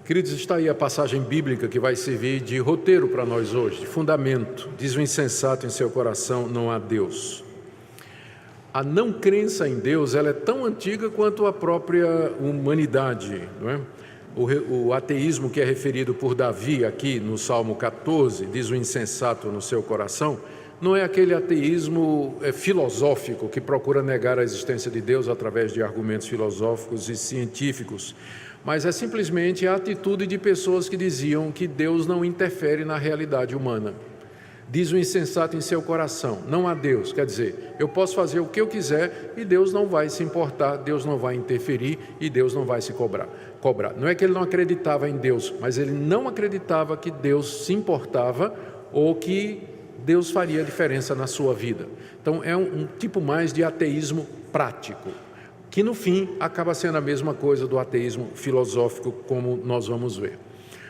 Queridos, está aí a passagem bíblica que vai servir de roteiro para nós hoje, de fundamento. Diz o insensato em seu coração, não há Deus. A não crença em Deus, ela é tão antiga quanto a própria humanidade, não é? O ateísmo que é referido por Davi aqui no Salmo 14, diz o insensato no seu coração, não é aquele ateísmo filosófico que procura negar a existência de Deus através de argumentos filosóficos e científicos, mas é simplesmente a atitude de pessoas que diziam que Deus não interfere na realidade humana. Diz o insensato em seu coração, não há Deus, quer dizer, eu posso fazer o que eu quiser e Deus não vai se importar, Deus não vai interferir e Deus não vai se cobrar. Não é que ele não acreditava em Deus, mas ele não acreditava que Deus se importava ou que Deus faria diferença na sua vida. Então é um tipo mais de ateísmo prático, que no fim acaba sendo a mesma coisa do ateísmo filosófico, como nós vamos ver.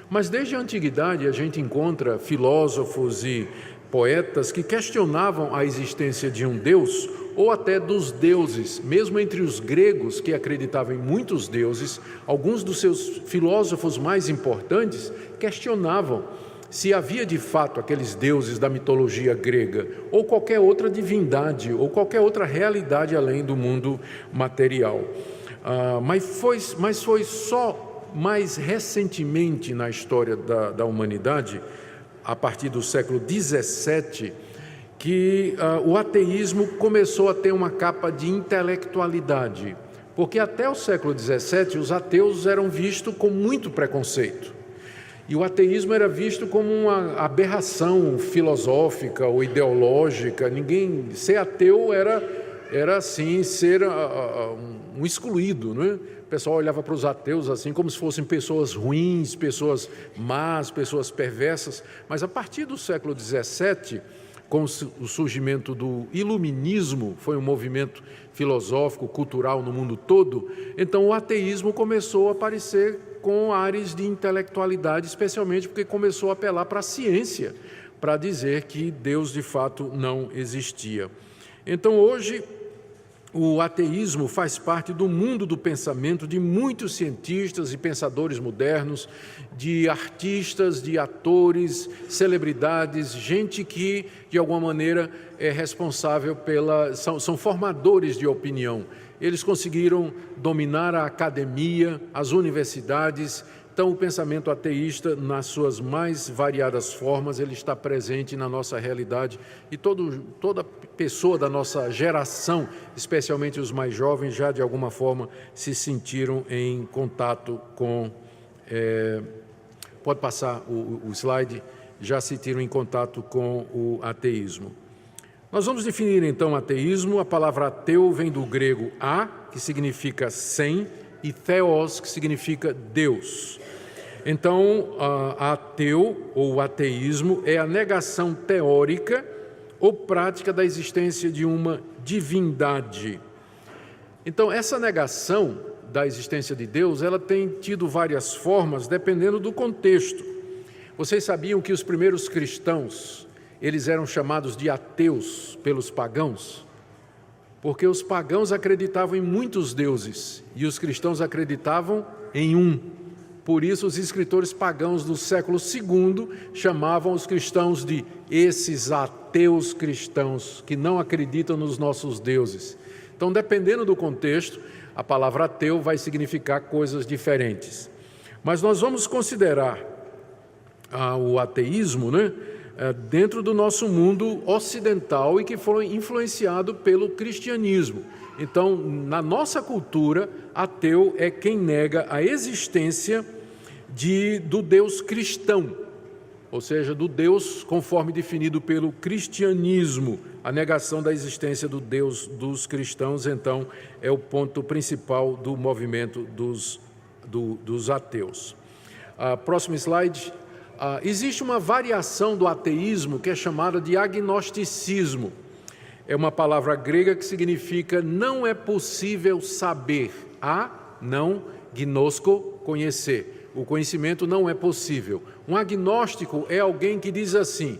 Mas desde a antiguidade a gente encontra filósofos e poetas que questionavam a existência de um Deus ou até dos deuses. Mesmo entre os gregos, que acreditavam em muitos deuses, alguns dos seus filósofos mais importantes questionavam se havia de fato aqueles deuses da mitologia grega ou qualquer outra divindade ou qualquer outra realidade além do mundo material. Mas foi só mais recentemente na história da humanidade, a partir do século XVII, que o ateísmo começou a ter uma capa de intelectualidade, porque até o século XVII os ateus eram vistos com muito preconceito. E o ateísmo era visto como uma aberração filosófica ou ideológica. Ser ateu era assim, ser um excluído, não é? O pessoal olhava para os ateus assim como se fossem pessoas ruins, pessoas más, pessoas perversas. Mas a partir do século XVII, com o surgimento do iluminismo, foi um movimento filosófico, cultural no mundo todo, então o ateísmo começou a aparecer com ares de intelectualidade, especialmente porque começou a apelar para a ciência, para dizer que Deus de fato não existia. Então hoje o ateísmo faz parte do mundo do pensamento de muitos cientistas e pensadores modernos, de artistas, de atores, celebridades, gente que de alguma maneira é responsável são formadores de opinião. Eles conseguiram dominar a academia, as universidades. Então, o pensamento ateísta, nas suas mais variadas formas, ele está presente na nossa realidade e toda pessoa da nossa geração, especialmente os mais jovens, já de alguma forma se sentiram em contato com... pode passar o slide, já se sentiram em contato com o ateísmo. Nós vamos definir então ateísmo. A palavra ateu vem do grego a, que significa sem, e theos, que significa Deus. Então, ateu ou ateísmo é a negação teórica ou prática da existência de uma divindade. Então, essa negação da existência de Deus, ela tem tido várias formas, dependendo do contexto. Vocês sabiam que os primeiros cristãos, eles eram chamados de ateus pelos pagãos? Porque os pagãos acreditavam em muitos deuses e os cristãos acreditavam em um. Por isso, os escritores pagãos do século II chamavam os cristãos de esses ateus cristãos, que não acreditam nos nossos deuses. Então, dependendo do contexto, a palavra ateu vai significar coisas diferentes. Mas nós vamos considerar o ateísmo, né, dentro do nosso mundo ocidental e que foi influenciado pelo cristianismo. Então, na nossa cultura, ateu é quem nega a existência do Deus cristão, ou seja, do Deus conforme definido pelo cristianismo. A negação da existência do Deus dos cristãos, então, é o ponto principal do movimento dos ateus. Próximo slide. Existe uma variação do ateísmo que é chamada de agnosticismo. É uma palavra grega que significa não é possível saber. Não, gnosko, conhecer. O conhecimento não é possível. Um agnóstico é alguém que diz assim: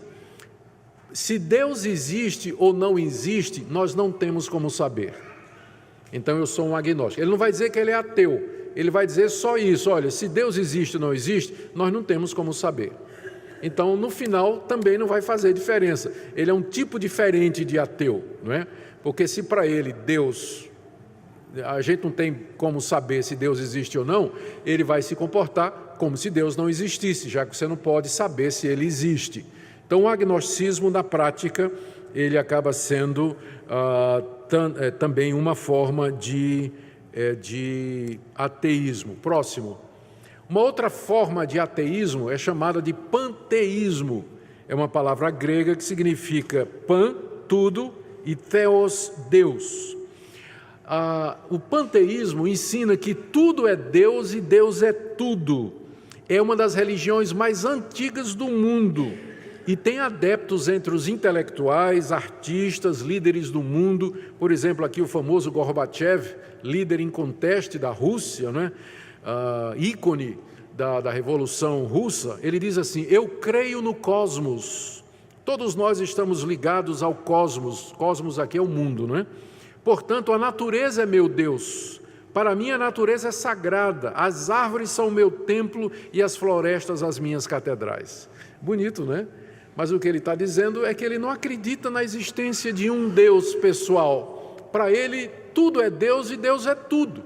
se Deus existe ou não existe, nós não temos como saber. Então eu sou um agnóstico. Ele não vai dizer que ele é ateu, ele vai dizer só isso: olha, se Deus existe ou não existe, nós não temos como saber. Então, no final, também não vai fazer diferença. Ele é um tipo diferente de ateu, não é? Porque se para ele Deus, a gente não tem como saber se Deus existe ou não, ele vai se comportar como se Deus não existisse, já que você não pode saber se ele existe. Então, o agnosticismo, na prática, ele acaba sendo também uma forma de ateísmo. Próximo. Uma outra forma de ateísmo é chamada de panteísmo. É uma palavra grega que significa pan, tudo, e theos, Deus. O panteísmo ensina que tudo é Deus e Deus é tudo. É uma das religiões mais antigas do mundo e tem adeptos entre os intelectuais, artistas, líderes do mundo. Por exemplo, aqui o famoso Gorbachev, líder inconteste da Rússia, né? Ícone da Revolução Russa. Ele diz assim: eu creio no cosmos. Todos nós estamos ligados ao cosmos. Cosmos aqui é o mundo, não é? Portanto, a natureza é meu Deus. Para mim, a natureza é sagrada. As árvores são o meu templo e as florestas as minhas catedrais. Bonito, né? Mas o que ele está dizendo é que ele não acredita na existência de um Deus pessoal. Para ele, tudo é Deus e Deus é tudo.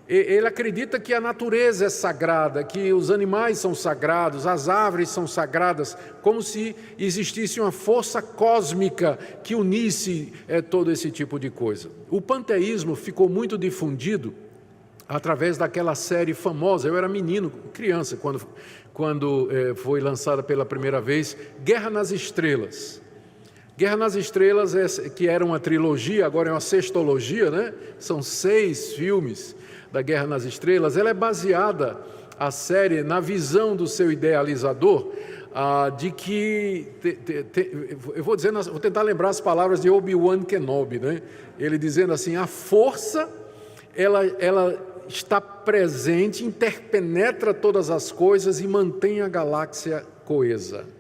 Ele acredita que a natureza é sagrada, que os animais são sagrados, as árvores são sagradas, como se existisse uma força cósmica que unisse todo esse tipo de coisa. O panteísmo ficou muito difundido através daquela série famosa. Eu era menino, criança, quando foi lançada pela primeira vez, Guerra nas Estrelas. Guerra nas Estrelas, que era uma trilogia, agora é uma sextologia, né? São 6 filmes da Guerra nas Estrelas. Ela é baseada, a série, na visão do seu idealizador, de que, eu vou tentar lembrar as palavras de Obi-Wan Kenobi, né? Ele dizendo assim: a força, ela está presente, interpenetra todas as coisas e mantém a galáxia coesa.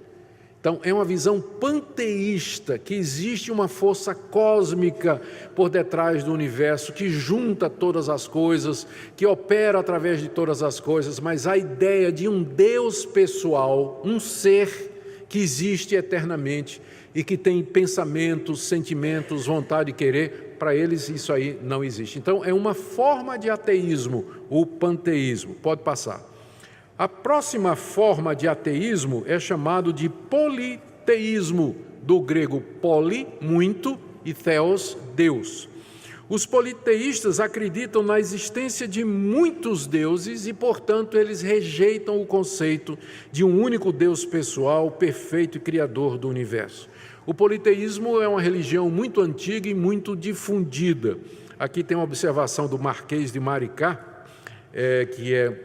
Então, é uma visão panteísta, que existe uma força cósmica por detrás do universo, que junta todas as coisas, que opera através de todas as coisas, mas a ideia de um Deus pessoal, um ser que existe eternamente e que tem pensamentos, sentimentos, vontade de querer, para eles isso aí não existe. Então, é uma forma de ateísmo, o panteísmo. Pode passar. A próxima forma de ateísmo é chamado de politeísmo, do grego poli, muito, e theos, Deus. Os politeístas acreditam na existência de muitos deuses e, portanto, eles rejeitam o conceito de um único Deus pessoal, perfeito e criador do universo. O politeísmo é uma religião muito antiga e muito difundida. Aqui tem uma observação do Marquês de Maricá, que é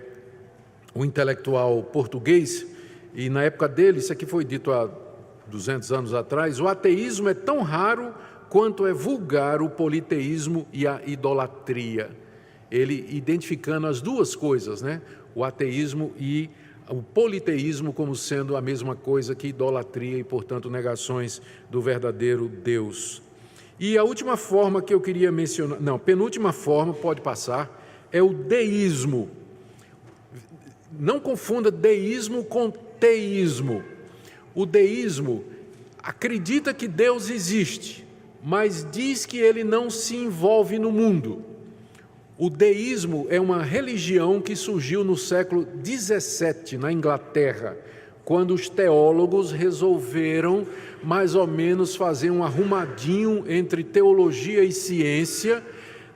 um intelectual português, e na época dele, isso aqui foi dito há 200 anos atrás, o ateísmo é tão raro quanto é vulgar o politeísmo e a idolatria. Ele identificando as duas coisas, né? O ateísmo e o politeísmo como sendo a mesma coisa que idolatria e, portanto, negações do verdadeiro Deus. E a última forma que eu queria mencionar, penúltima forma, pode passar, é o deísmo. Não confunda deísmo com teísmo. O deísmo acredita que Deus existe, mas diz que ele não se envolve no mundo. O deísmo é uma religião que surgiu no século XVII, na Inglaterra, quando os teólogos resolveram mais ou menos fazer um arrumadinho entre teologia e ciência,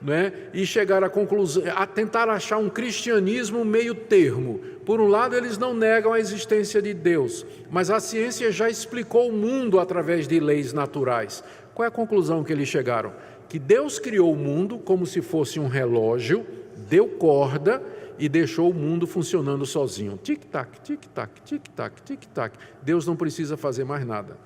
né, e chegar à conclusão, a tentar achar um cristianismo meio termo. Por um lado, eles não negam a existência de Deus, mas a ciência já explicou o mundo através de leis naturais. Qual é a conclusão que eles chegaram? Que Deus criou o mundo como se fosse um relógio, deu corda e deixou o mundo funcionando sozinho. Tic-tac, tic-tac, tic-tac, tic-tac. Deus não precisa fazer mais nada.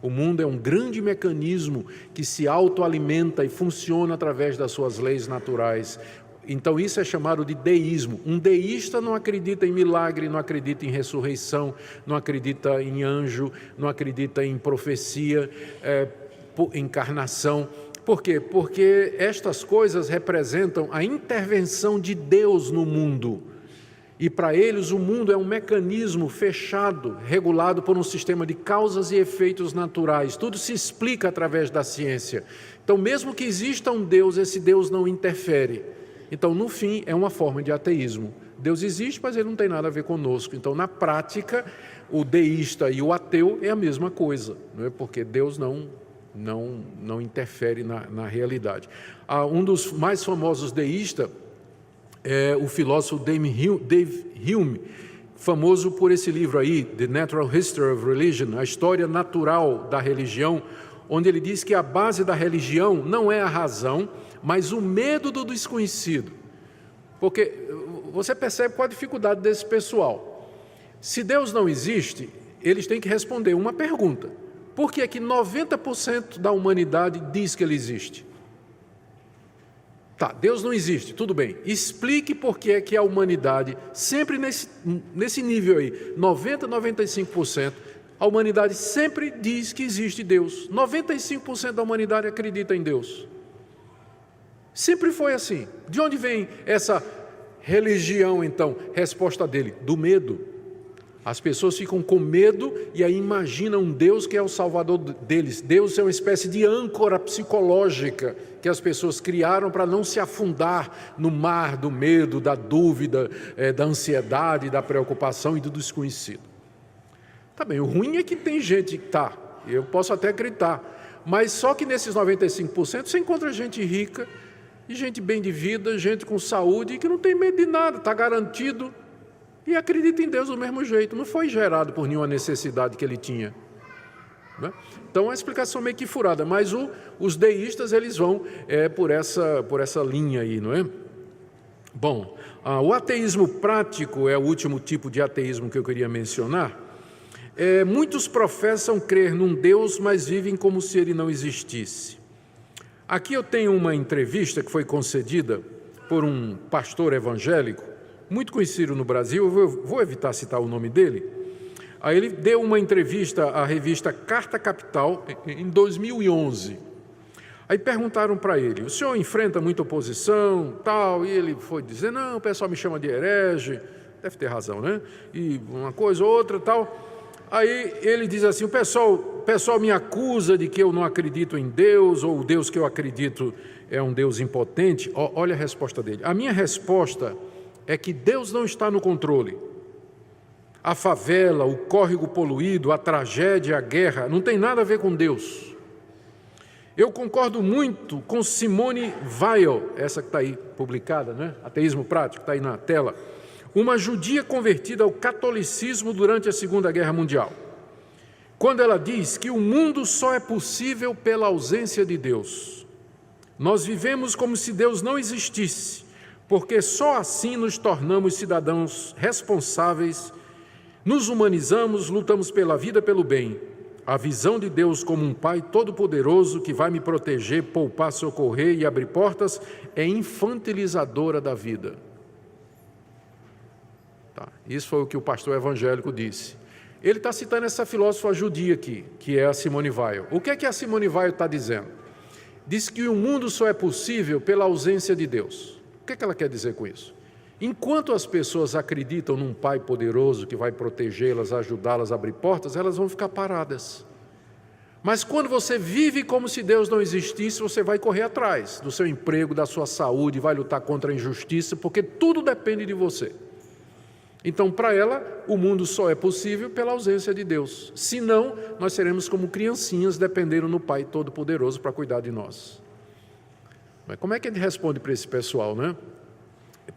O mundo é um grande mecanismo que se autoalimenta e funciona através das suas leis naturais. Então isso é chamado de deísmo. Um deísta não acredita em milagre, não acredita em ressurreição, não acredita em anjo, não acredita em profecia, encarnação. Por quê? Porque estas coisas representam a intervenção de Deus no mundo. E para eles o mundo é um mecanismo fechado, regulado por um sistema de causas e efeitos naturais. Tudo se explica através da ciência. Então, mesmo que exista um Deus, esse Deus não interfere. Então, no fim, é uma forma de ateísmo. Deus existe, mas ele não tem nada a ver conosco. Então, na prática, o deísta e o ateu é a mesma coisa, não é? Porque Deus não interfere na realidade. Um dos mais famosos deístas é o filósofo Dave Hume, famoso por esse livro aí, The Natural History of Religion, a história natural da religião, onde ele diz que a base da religião não é a razão, mas o medo do desconhecido. Porque você percebe qual a dificuldade desse pessoal. Se Deus não existe, eles têm que responder uma pergunta: por que é que 90% da humanidade diz que ele existe? Tá, Deus não existe, tudo bem. Explique por que é que a humanidade, sempre nesse nível aí, 90%, 95%, a humanidade sempre diz que existe Deus. 95% da humanidade acredita em Deus. Sempre foi assim. De onde vem essa religião, então? Resposta dele: do medo. As pessoas ficam com medo e aí imaginam um Deus que é o salvador deles. Deus é uma espécie de âncora psicológica que as pessoas criaram para não se afundar no mar do medo, da dúvida, da ansiedade, da preocupação e do desconhecido. Tá bem, o ruim é que tem gente que eu posso até acreditar, mas só que nesses 95% você encontra gente rica, e gente bem de vida, gente com saúde, que não tem medo de nada, está garantido, e acredita em Deus do mesmo jeito, não foi gerado por nenhuma necessidade que ele tinha. Né? Então, a explicação meio que furada, mas os deístas, eles vão por essa linha aí, não é? Bom, o ateísmo prático é o último tipo de ateísmo que eu queria mencionar. Muitos professam crer num Deus, mas vivem como se ele não existisse. Aqui eu tenho uma entrevista que foi concedida por um pastor evangélico, muito conhecido no Brasil, eu vou evitar citar o nome dele. Aí ele deu uma entrevista à revista Carta Capital em 2011. Aí perguntaram para ele: o senhor enfrenta muita oposição, tal? E ele foi dizer: não, o pessoal me chama de herege, deve ter razão, né? E uma coisa ou outra, tal. Aí ele diz assim: o pessoal me acusa de que eu não acredito em Deus, ou o Deus que eu acredito é um Deus impotente. Olha a resposta dele. A minha resposta é que Deus não está no controle. A favela, o córrego poluído, a tragédia, a guerra, não tem nada a ver com Deus. Eu concordo muito com Simone Weil, essa que está aí publicada, né? Ateísmo Prático, está aí na tela. Uma judia convertida ao catolicismo durante a Segunda Guerra Mundial. Quando ela diz que o mundo só é possível pela ausência de Deus. Nós vivemos como se Deus não existisse, porque só assim nos tornamos cidadãos responsáveis, nos humanizamos, lutamos pela vida, pelo bem. A visão de Deus como um Pai todo-poderoso que vai me proteger, poupar, socorrer e abrir portas é infantilizadora da vida. Isso foi o que o pastor evangélico disse. Ele está citando essa filósofa judia aqui, que é a Simone Weil. O que é que a Simone Weil está dizendo? Diz que o mundo só é possível pela ausência de Deus. O que é que ela quer dizer com isso? Enquanto as pessoas acreditam num Pai poderoso que vai protegê-las, ajudá-las a abrir portas, elas vão ficar paradas. Mas quando você vive como se Deus não existisse, você vai correr atrás do seu emprego, da sua saúde, vai lutar contra a injustiça, porque tudo depende de você. Então, para ela, o mundo só é possível pela ausência de Deus. Senão, nós seremos como criancinhas dependendo no Pai Todo-Poderoso para cuidar de nós. Mas como é que a gente responde para esse pessoal, né?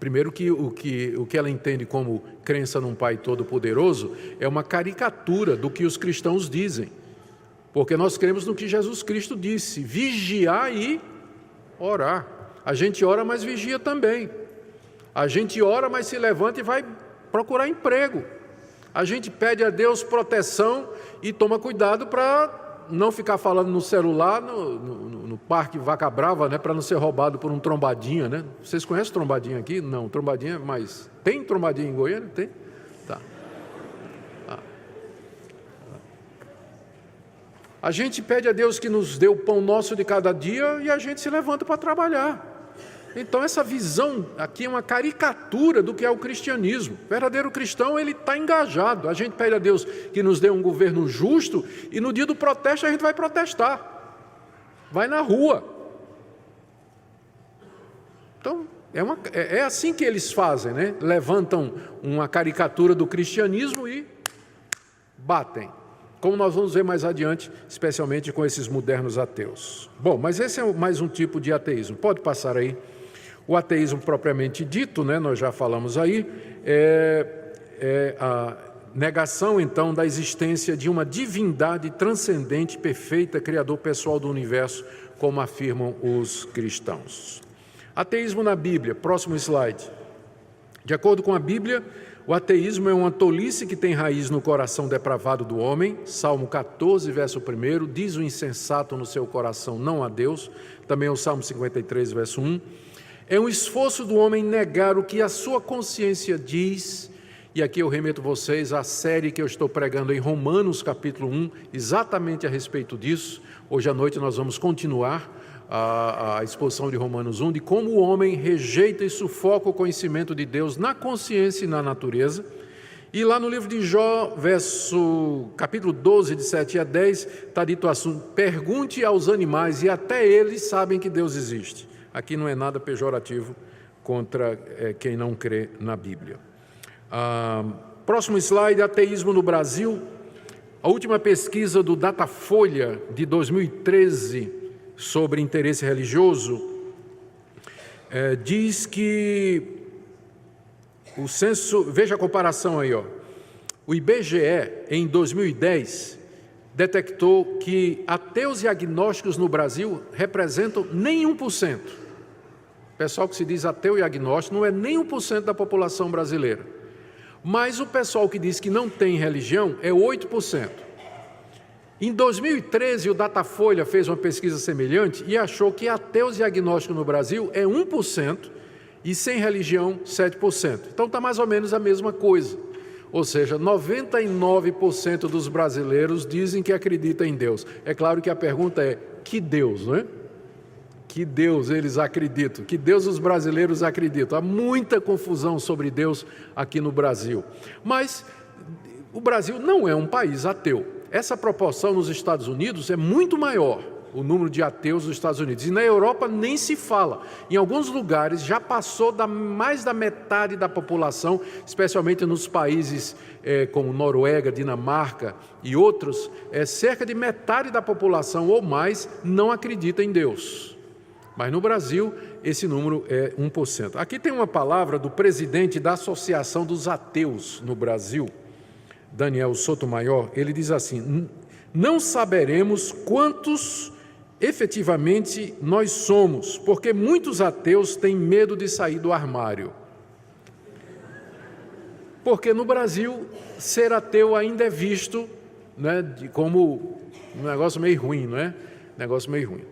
Primeiro que o que ela entende como crença num Pai Todo-Poderoso é uma caricatura do que os cristãos dizem. Porque nós cremos no que Jesus Cristo disse: vigiar e orar. A gente ora, mas vigia também. A gente ora, mas se levanta e vai procurar emprego. A gente pede a Deus proteção e toma cuidado para não ficar falando no celular, no Parque Vaca Brava, né, para não ser roubado por um trombadinha, né? Vocês conhecem trombadinha aqui? Não, trombadinha, mas tem trombadinha em Goiânia? Tem? Tá. A gente pede a Deus que nos dê o pão nosso de cada dia e a gente se levanta para trabalhar. Então essa visão aqui é uma caricatura do que é o cristianismo. O verdadeiro cristão, ele está engajado. A gente pede a Deus que nos dê um governo justo e no dia do protesto a gente vai protestar. Vai na rua. Então, é assim que eles fazem, né? Levantam uma caricatura do cristianismo e batem. Como nós vamos ver mais adiante, especialmente com esses modernos ateus. Bom, mas esse é mais um tipo de ateísmo. Pode passar aí. O ateísmo propriamente dito, né, nós já falamos aí, é a negação, então, da existência de uma divindade transcendente, perfeita, criador pessoal do universo, como afirmam os cristãos. Ateísmo na Bíblia, próximo slide. De acordo com a Bíblia, o ateísmo é uma tolice que tem raiz no coração depravado do homem. Salmo 14, verso 1, diz o insensato no seu coração, não a Deus. Também o Salmo 53, verso 1. É um esforço do homem negar o que a sua consciência diz, e aqui eu remeto vocês à série que eu estou pregando em Romanos capítulo 1, exatamente a respeito disso. Hoje à noite nós vamos continuar a exposição de Romanos 1, de como o homem rejeita e sufoca o conhecimento de Deus na consciência e na natureza. E lá no livro de Jó, capítulo 12, de 7 a 10, está dito o assunto: pergunte aos animais e até eles sabem que Deus existe. Aqui não é nada pejorativo contra quem não crê na Bíblia. Próximo slide, ateísmo no Brasil. A última pesquisa do Datafolha de 2013 sobre interesse religioso diz que o censo, veja a comparação aí, ó. O IBGE, em 2010, detectou que ateus e agnósticos no Brasil representam nem 1%. O pessoal que se diz ateu e agnóstico não é nem 1% da população brasileira. Mas o pessoal que diz que não tem religião é 8%. Em 2013, o Datafolha fez uma pesquisa semelhante e achou que ateus e agnósticos no Brasil é 1% e sem religião 7%. Então está mais ou menos a mesma coisa. Ou seja, 99% dos brasileiros dizem que acreditam em Deus. É claro que a pergunta é: que Deus, não é? Que Deus eles acreditam? Que Deus os brasileiros acreditam? Há muita confusão sobre Deus aqui no Brasil. Mas o Brasil não é um país ateu. Essa proporção nos Estados Unidos é muito maior, o número de ateus nos Estados Unidos. E na Europa nem se fala. Em alguns lugares já passou mais da metade da população, especialmente nos países como Noruega, Dinamarca e outros, cerca de metade da população ou mais não acredita em Deus. Mas no Brasil, esse número é 1%. Aqui tem uma palavra do presidente da Associação dos Ateus no Brasil, Daniel Sotomayor. Ele diz assim: não saberemos quantos efetivamente nós somos, porque muitos ateus têm medo de sair do armário. Porque no Brasil, ser ateu ainda é visto, né, como um negócio meio ruim, não é? Negócio meio ruim.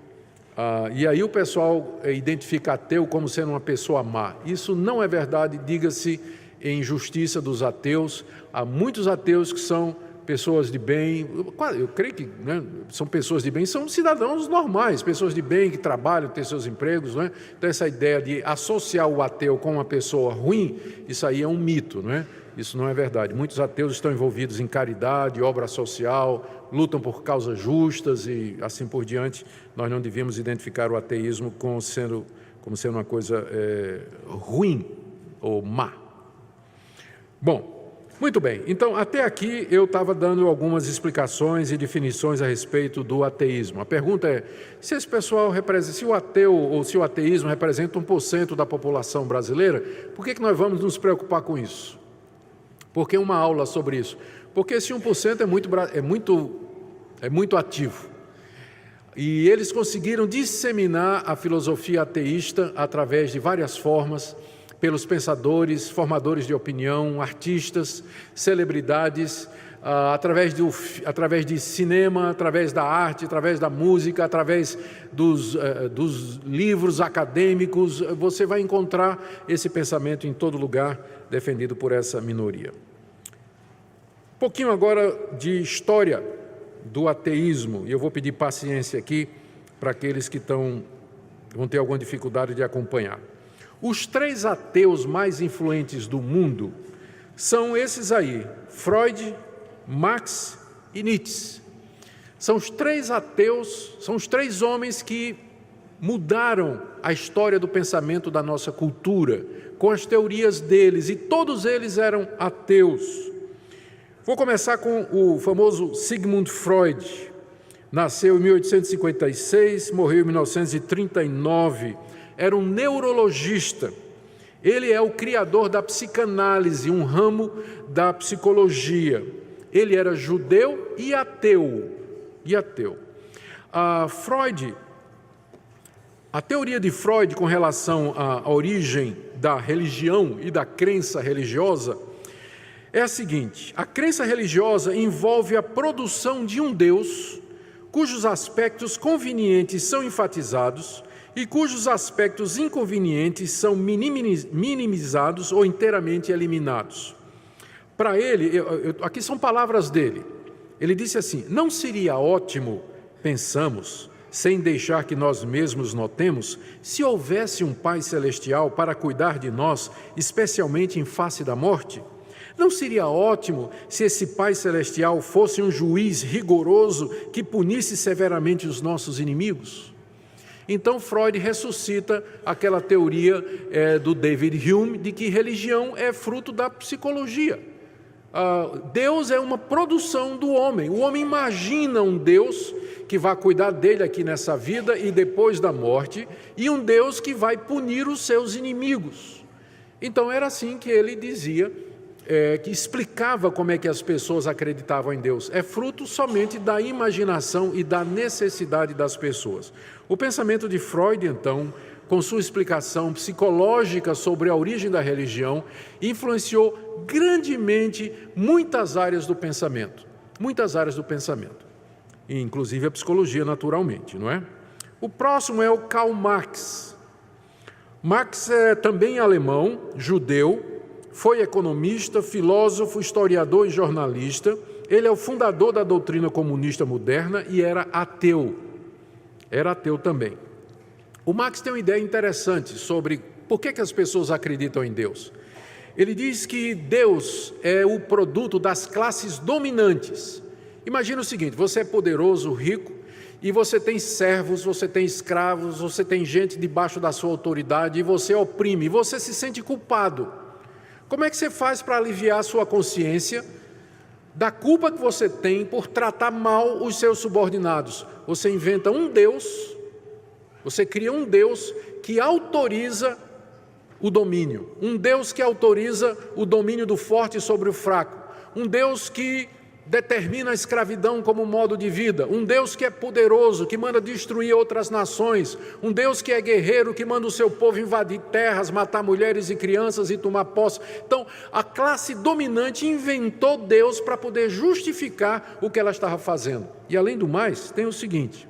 E aí o pessoal identifica ateu como sendo uma pessoa má. Isso não é verdade, diga-se em justiça dos ateus. Há muitos ateus que são pessoas de bem, eu creio que, né, são pessoas de bem, são cidadãos normais, pessoas de bem que trabalham, têm seus empregos, né? Então essa ideia de associar o ateu com uma pessoa ruim, isso aí é um mito, não é? Isso não é verdade. Muitos ateus estão envolvidos em caridade, obra social, lutam por causas justas e assim por diante. Nós não devíamos identificar o ateísmo como sendo uma coisa ruim ou má. Bom, muito bem. Então, até aqui eu estava dando algumas explicações e definições a respeito do ateísmo. A pergunta é: se esse pessoal se o ateu ou se o ateísmo representa 1% da população brasileira, por que nós vamos nos preocupar com isso? Por que uma aula sobre isso? Porque esse 1% é muito ativo. E eles conseguiram disseminar a filosofia ateísta através de várias formas, pelos pensadores, formadores de opinião, artistas, celebridades, através de cinema, através da arte, através da música, através dos livros acadêmicos. Você vai encontrar esse pensamento em todo lugar, defendido por essa minoria. Um pouquinho agora de história. do ateísmo. E eu vou pedir paciência aqui para aqueles que vão ter alguma dificuldade de acompanhar. Os 3 ateus mais influentes do mundo são esses aí, Freud, Marx e Nietzsche. São os 3 ateus, são os 3 homens que mudaram a história do pensamento da nossa cultura, com as teorias deles, e todos eles eram ateus. Vou começar com o famoso Sigmund Freud. Nasceu em 1856, morreu em 1939, era um neurologista. Ele é o criador da psicanálise, um ramo da psicologia. Ele era judeu e ateu. A teoria de Freud com relação à origem da religião e da crença religiosa é a seguinte: a crença religiosa envolve a produção de um Deus cujos aspectos convenientes são enfatizados e cujos aspectos inconvenientes são minimizados ou inteiramente eliminados. Para ele, aqui são palavras dele, ele disse assim: não seria ótimo, pensamos, sem deixar que nós mesmos notemos, se houvesse um Pai Celestial para cuidar de nós, especialmente em face da morte? Não seria ótimo se esse Pai Celestial fosse um juiz rigoroso que punisse severamente os nossos inimigos? Então Freud ressuscita aquela teoria do David Hume de que religião é fruto da psicologia. Deus é uma produção do homem. O homem imagina um Deus que vai cuidar dele aqui nessa vida e depois da morte, e um Deus que vai punir os seus inimigos. Então era assim que ele dizia, que explicava como é que as pessoas acreditavam em Deus. É fruto somente da imaginação e da necessidade das pessoas. O pensamento de Freud, então, com sua explicação psicológica sobre a origem da religião, influenciou grandemente muitas áreas do pensamento, inclusive a psicologia, naturalmente, não é? O próximo é o Karl Marx. Marx é também alemão, judeu, foi economista, filósofo, historiador e jornalista. Ele é o fundador da doutrina comunista moderna e era ateu. Era ateu também. O Marx tem uma ideia interessante sobre por que as pessoas acreditam em Deus. Ele diz que Deus é o produto das classes dominantes. Imagina o seguinte: você é poderoso, rico, e você tem servos, você tem escravos, você tem gente debaixo da sua autoridade, e você oprime, e você se sente culpado. Como é que você faz para aliviar a sua consciência da culpa que você tem por tratar mal os seus subordinados? Você inventa um Deus, você cria um Deus que autoriza o domínio, um Deus que autoriza o domínio do forte sobre o fraco, um Deus que determina a escravidão como modo de vida, um Deus que é poderoso, que manda destruir outras nações, um Deus que é guerreiro, que manda o seu povo invadir terras, matar mulheres e crianças e tomar posse. Então, a classe dominante inventou Deus para poder justificar o que ela estava fazendo. E, além do mais, tem o seguinte: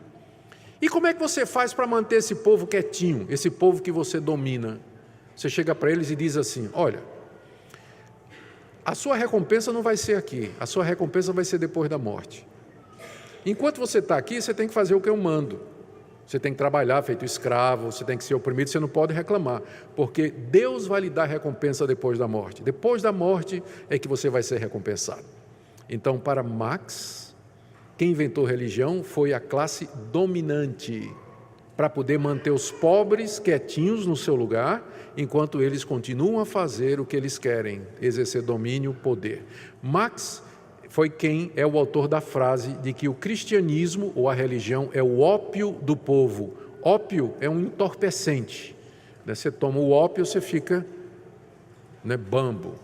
e como é que você faz para manter esse povo quietinho, esse povo que você domina? Você chega para eles e diz assim: olha, a sua recompensa não vai ser aqui, a sua recompensa vai ser depois da morte. Enquanto você está aqui, você tem que fazer o que eu mando. Você tem que trabalhar feito escravo, você tem que ser oprimido, você não pode reclamar, porque Deus vai lhe dar recompensa depois da morte. Depois da morte é que você vai ser recompensado. Então, para Marx, quem inventou religião foi a classe dominante, para poder manter os pobres quietinhos no seu lugar, enquanto eles continuam a fazer o que eles querem, exercer domínio, poder. Marx foi quem é o autor da frase de que o cristianismo ou a religião é o ópio do povo. Ópio é um entorpecente. Você toma o ópio, você fica bambo,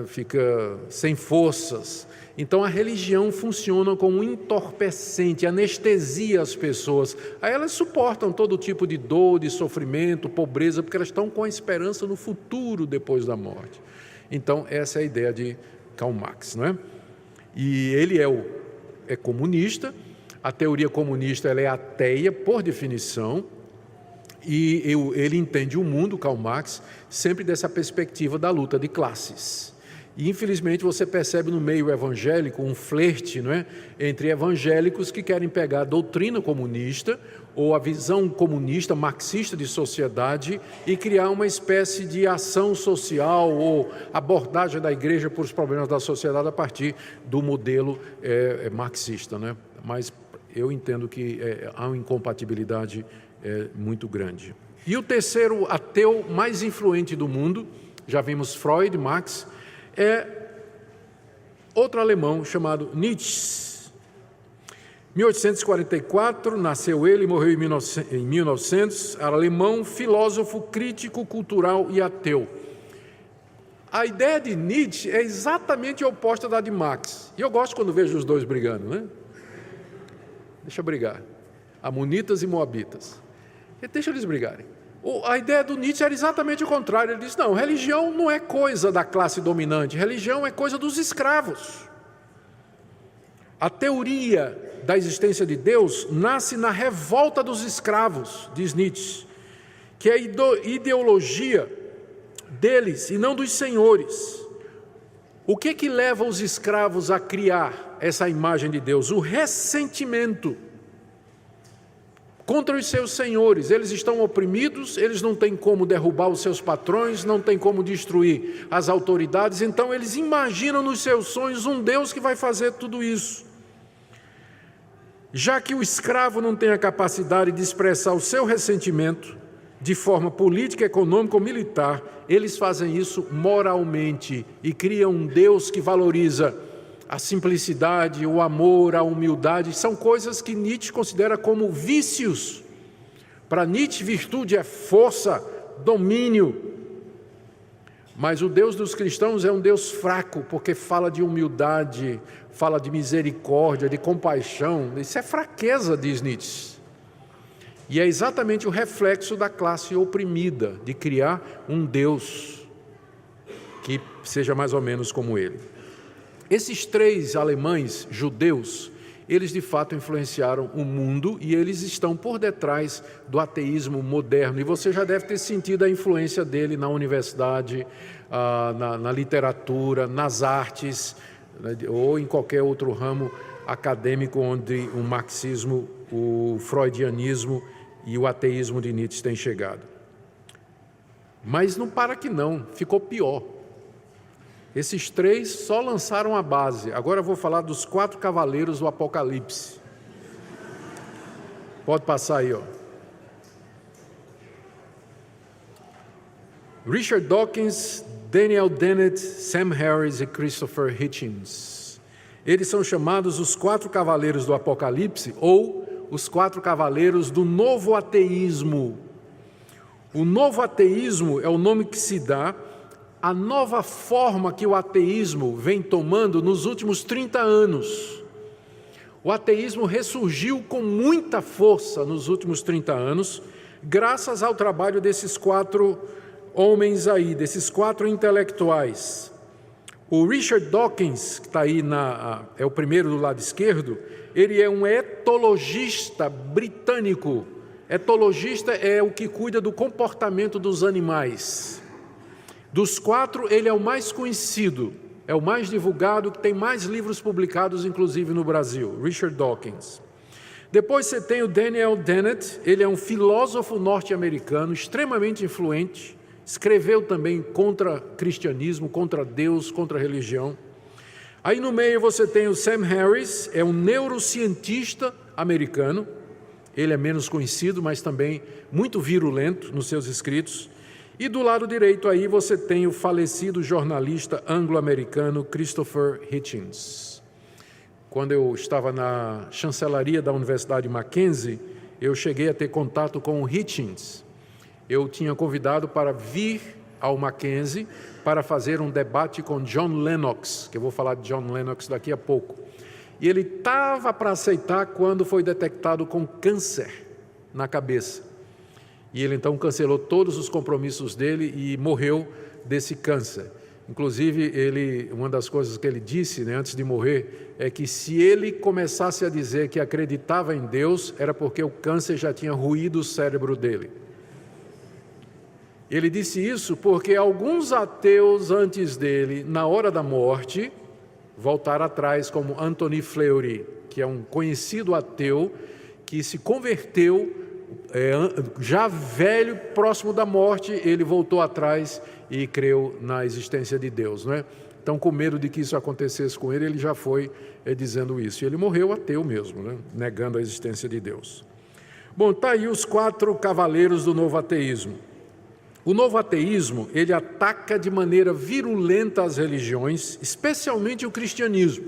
fica sem forças. Então a religião funciona como um entorpecente, anestesia as pessoas. Aí elas suportam todo tipo de dor, de sofrimento, pobreza, porque elas estão com a esperança no futuro depois da morte. Então essa é a ideia de Karl Marx, não é? E ele é comunista. A teoria comunista ela é ateia por definição, e ele entende o mundo, Karl Marx, sempre dessa perspectiva da luta de classes. E, infelizmente, você percebe no meio evangélico um flerte, não é? Entre evangélicos que querem pegar a doutrina comunista ou a visão comunista, marxista de sociedade e criar uma espécie de ação social ou abordagem da igreja por os problemas da sociedade a partir do modelo marxista, né? Mas eu entendo que há uma incompatibilidade muito grande. E o terceiro ateu mais influente do mundo, já vimos Freud, Marx, é outro alemão chamado Nietzsche. 1844, nasceu ele e morreu em 1900, alemão, filósofo, crítico, cultural e ateu. A ideia de Nietzsche é exatamente oposta da de Marx. E eu gosto quando vejo os dois brigando, né? Deixa brigar. Amonitas e Moabitas. Deixa eles brigarem. A ideia do Nietzsche era exatamente o contrário. Ele disse, não, religião não é coisa da classe dominante, religião é coisa dos escravos. A teoria da existência de Deus nasce na revolta dos escravos, diz Nietzsche, que é a ideologia deles e não dos senhores. O que leva os escravos a criar essa imagem de Deus? O ressentimento contra os seus senhores. Eles estão oprimidos, eles não têm como derrubar os seus patrões, não têm como destruir as autoridades, então eles imaginam nos seus sonhos um Deus que vai fazer tudo isso. Já que o escravo não tem a capacidade de expressar o seu ressentimento de forma política, econômica ou militar, eles fazem isso moralmente e criam um Deus que valoriza a simplicidade, o amor, a humildade. São coisas que Nietzsche considera como vícios. Para Nietzsche, virtude é força, domínio. Mas o Deus dos cristãos é um Deus fraco, porque fala de humildade, fala de misericórdia, de compaixão. Isso é fraqueza, diz Nietzsche. E é exatamente o reflexo da classe oprimida, de criar um Deus que seja mais ou menos como ele. Esses três alemães judeus, eles de fato influenciaram o mundo e eles estão por detrás do ateísmo moderno. E você já deve ter sentido a influência dele na universidade, na literatura, nas artes, ou em qualquer outro ramo acadêmico onde o marxismo, o freudianismo e o ateísmo de Nietzsche têm chegado. Mas não para que não, ficou pior. Esses três só lançaram a base. Agora eu vou falar dos 4 cavaleiros do Apocalipse. Pode passar aí, ó. Richard Dawkins, Daniel Dennett, Sam Harris e Christopher Hitchens. Eles são chamados os 4 cavaleiros do Apocalipse ou os 4 cavaleiros do novo ateísmo. O novo ateísmo é o nome que se dá a nova forma que o ateísmo vem tomando nos últimos 30 anos. O ateísmo ressurgiu com muita força nos últimos 30 anos, graças ao trabalho desses 4 homens aí, desses 4 intelectuais. O Richard Dawkins, que está aí, é o primeiro do lado esquerdo, ele é um etologista britânico. Etologista é o que cuida do comportamento dos animais. Dos 4, ele é o mais conhecido, é o mais divulgado, que tem mais livros publicados, inclusive no Brasil, Richard Dawkins. Depois você tem o Daniel Dennett, ele é um filósofo norte-americano, extremamente influente, escreveu também contra cristianismo, contra Deus, contra a religião. Aí no meio você tem o Sam Harris, é um neurocientista americano, ele é menos conhecido, mas também muito virulento nos seus escritos. E do lado direito aí você tem o falecido jornalista anglo-americano Christopher Hitchens. Quando eu estava na chancelaria da Universidade Mackenzie, eu cheguei a ter contato com o Hitchens. Eu tinha convidado para vir ao Mackenzie para fazer um debate com John Lennox, que eu vou falar de John Lennox daqui a pouco. E ele estava para aceitar quando foi detectado com câncer na cabeça. E ele então cancelou todos os compromissos dele e morreu desse câncer. Inclusive, uma das coisas que ele disse, antes de morrer, é que se ele começasse a dizer que acreditava em Deus, era porque o câncer já tinha ruído o cérebro dele. Ele disse isso porque alguns ateus antes dele, na hora da morte, voltaram atrás, como Anthony Fleury, que é um conhecido ateu que se converteu, já velho, próximo da morte, ele voltou atrás e creu na existência de Deus, não é? Então, com medo de que isso acontecesse com ele, ele já foi dizendo isso. E ele morreu ateu mesmo, né? Negando a existência de Deus. Bom, está aí os 4 cavaleiros do novo ateísmo. O novo ateísmo, ele ataca de maneira virulenta as religiões, especialmente o cristianismo.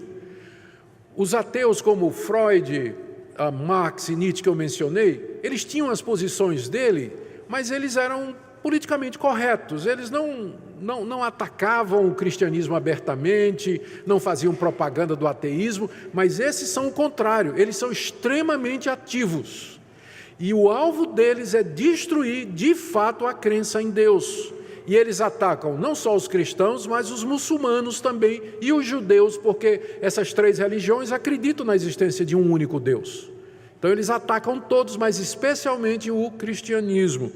Os ateus como Freud, Marx e Nietzsche que eu mencionei, eles tinham as posições dele, mas eles eram politicamente corretos. Eles não atacavam o cristianismo abertamente, não faziam propaganda do ateísmo, mas esses são o contrário, eles são extremamente ativos. E o alvo deles é destruir, de fato, a crença em Deus. E eles atacam não só os cristãos, mas os muçulmanos também e os judeus, porque essas 3 religiões acreditam na existência de um único Deus. Então eles atacam todos, mas especialmente o cristianismo.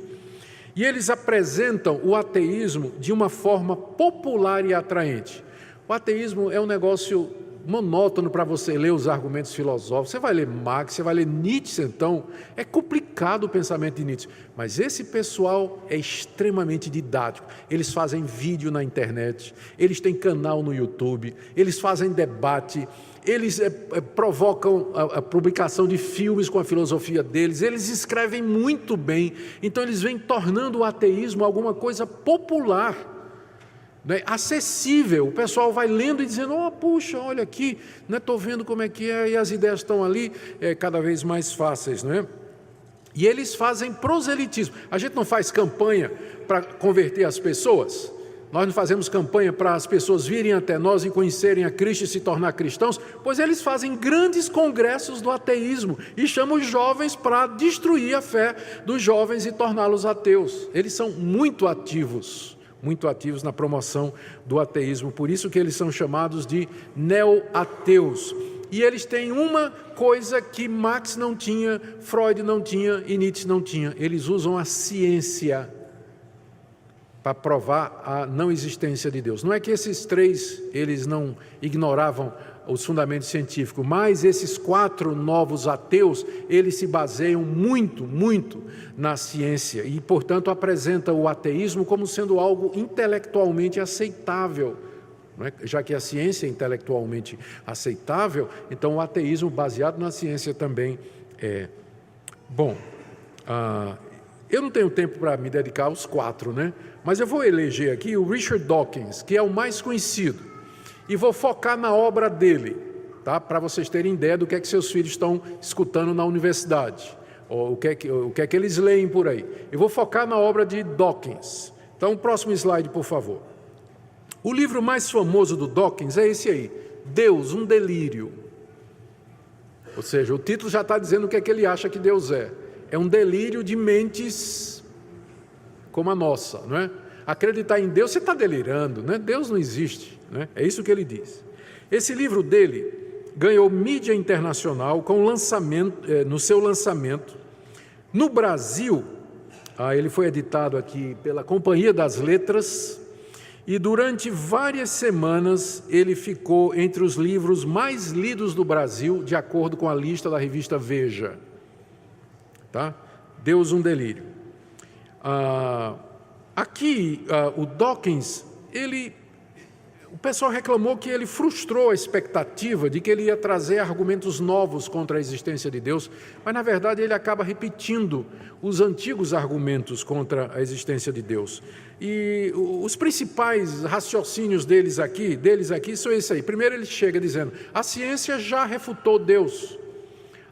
E eles apresentam o ateísmo de uma forma popular e atraente. O ateísmo é um negócio monótono para você ler os argumentos filosóficos. Você vai ler Marx, você vai ler Nietzsche, então é complicado o pensamento de Nietzsche, mas esse pessoal é extremamente didático. Eles fazem vídeo na internet, eles têm canal no YouTube, eles fazem debate, eles provocam a publicação de filmes com a filosofia deles, eles escrevem muito bem, então eles vêm tornando o ateísmo alguma coisa popular, né, acessível. O pessoal vai lendo e dizendo, puxa, olha aqui, estou vendo como é que é, e as ideias estão ali cada vez mais fáceis, não é? E eles fazem proselitismo. A gente não faz campanha para converter as pessoas, nós não fazemos campanha para as pessoas virem até nós e conhecerem a Cristo e se tornar cristãos, pois eles fazem grandes congressos do ateísmo e chamam os jovens para destruir a fé dos jovens e torná-los ateus. Eles são muito ativos na promoção do ateísmo, por isso que eles são chamados de neo-ateus. E eles têm uma coisa que Marx não tinha, Freud não tinha e Nietzsche não tinha: eles usam a ciência para provar a não existência de Deus. Não é que esses 3, eles não ignoravam os fundamentos científicos, mas esses 4 novos ateus, eles se baseiam muito na ciência e, portanto, apresentam o ateísmo como sendo algo intelectualmente aceitável. Não é? Já que a ciência é intelectualmente aceitável, então o ateísmo baseado na ciência também é. Bom, eu não tenho tempo para me dedicar aos 4, né? Mas eu vou eleger aqui o Richard Dawkins, que é o mais conhecido, e vou focar na obra dele, tá? Para vocês terem ideia do que é que seus filhos estão escutando na universidade, ou o que é que eles leem por aí. Eu vou focar na obra de Dawkins. Então, próximo slide, por favor. O livro mais famoso do Dawkins é esse aí, Deus, um delírio. Ou seja, o título já está dizendo o que é que ele acha que Deus é. É um delírio de mentes como a nossa, não é? Acreditar em Deus, você está delirando, né? Deus não existe, né? É isso que ele diz. Esse livro dele ganhou mídia internacional com lançamento, no seu lançamento. No Brasil, ele foi editado aqui pela Companhia das Letras e durante várias semanas ele ficou entre os livros mais lidos do Brasil, de acordo com a lista da revista Veja. Tá? Deus, um delírio. Aqui, o Dawkins, o pessoal reclamou que ele frustrou a expectativa de que ele ia trazer argumentos novos contra a existência de Deus, mas, na verdade, ele acaba repetindo os antigos argumentos contra a existência de Deus. E os principais raciocínios deles aqui são esses aí. Primeiro, ele chega dizendo, a ciência já refutou Deus.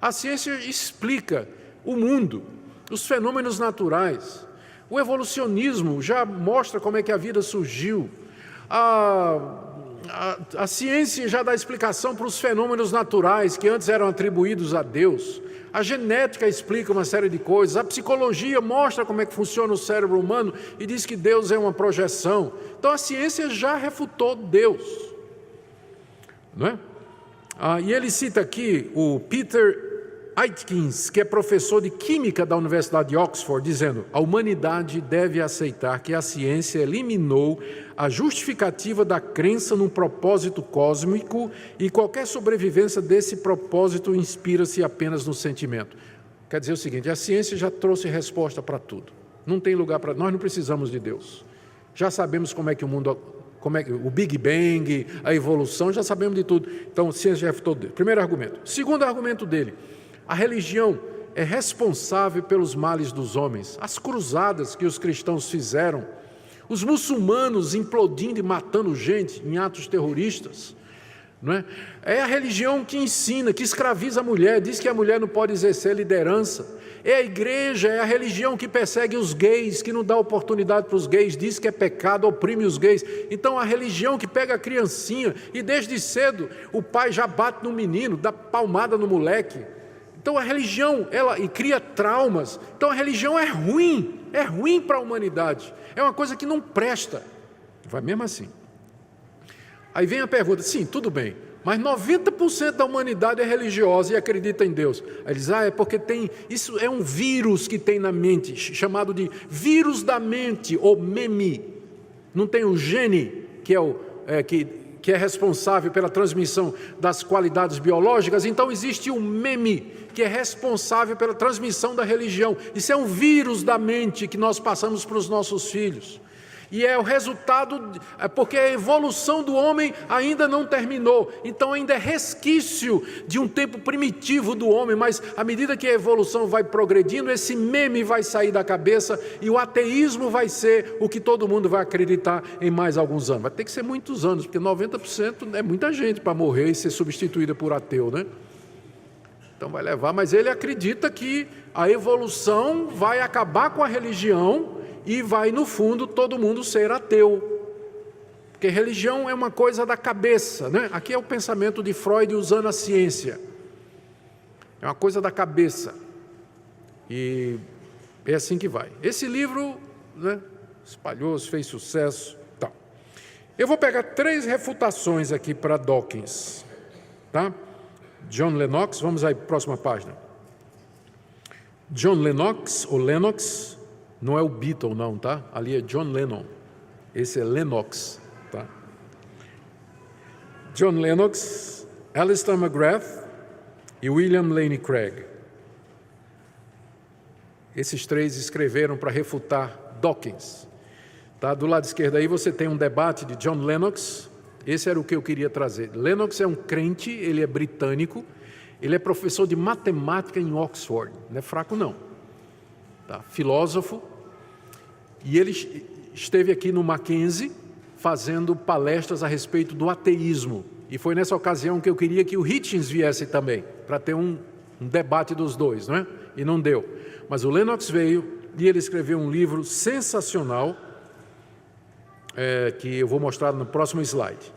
A ciência explica o mundo, os fenômenos naturais. O evolucionismo já mostra como é que a vida surgiu. A ciência já dá explicação para os fenômenos naturais que antes eram atribuídos a Deus. A genética explica uma série de coisas. A psicologia mostra como é que funciona o cérebro humano e diz que Deus é uma projeção. Então a ciência já refutou Deus, não é? E ele cita aqui o Peter Aitken, que é professor de Química da Universidade de Oxford, dizendo: a humanidade deve aceitar que a ciência eliminou a justificativa da crença num propósito cósmico e qualquer sobrevivência desse propósito inspira-se apenas no sentimento. Quer dizer o seguinte, a ciência já trouxe resposta para tudo. Não tem lugar para... Nós não precisamos de Deus. Já sabemos como é que o mundo... o Big Bang, a evolução, já sabemos de tudo. Então, a ciência já refutou dele. Primeiro argumento. Segundo argumento dele, a religião é responsável pelos males dos homens. As cruzadas que os cristãos fizeram, os muçulmanos implodindo e matando gente em atos terroristas, não é? É a religião que ensina, que escraviza a mulher, diz que a mulher não pode exercer liderança. É a igreja, é a religião que persegue os gays, que não dá oportunidade para os gays, diz que é pecado, oprime os gays. Então a religião que pega a criancinha e desde cedo o pai já bate no menino, dá palmada no moleque. Então a religião, e cria traumas. Então a religião é ruim para a humanidade. É uma coisa que não presta. Vai mesmo assim. Aí vem a pergunta, sim, tudo bem, mas 90% da humanidade é religiosa e acredita em Deus. Aí diz, é porque isso é um vírus que tem na mente, chamado de vírus da mente, ou meme. Não tem o gene, que é responsável pela transmissão das qualidades biológicas, então existe o meme, que é responsável pela transmissão da religião. Isso é um vírus da mente que nós passamos para os nossos filhos. E é o resultado, porque a evolução do homem ainda não terminou, então ainda é resquício de um tempo primitivo do homem, mas à medida que a evolução vai progredindo, esse meme vai sair da cabeça e o ateísmo vai ser o que todo mundo vai acreditar em mais alguns anos. Vai ter que ser muitos anos, porque 90% é muita gente para morrer e ser substituída por ateu, né? Então vai levar, mas ele acredita que a evolução vai acabar com a religião e vai, no fundo, todo mundo ser ateu. Porque religião é uma coisa da cabeça, né? Aqui é o pensamento de Freud usando a ciência. É uma coisa da cabeça. E é assim que vai. Esse livro, né, espalhou-se, fez sucesso. Tá. Eu vou pegar 3 refutações aqui para Dawkins. Tá? John Lennox, vamos aí, próxima página. John Lennox, ou Lennox, não é o Beatle não, tá? Ali é John Lennon, esse é Lennox, tá? John Lennox, Alistair McGrath e William Lane Craig. Esses 3 escreveram para refutar Dawkins. Tá? Do lado esquerdo aí você tem um debate de John Lennox. Esse era o que eu queria trazer. Lennox é um crente, ele é britânico, ele é professor de matemática em Oxford, não é fraco não, tá? Filósofo, e ele esteve aqui no Mackenzie fazendo palestras a respeito do ateísmo, e foi nessa ocasião que eu queria que o Hitchens viesse também, para ter um debate dos dois, não é? E não deu, mas o Lennox veio e ele escreveu um livro sensacional, que eu vou mostrar no próximo slide.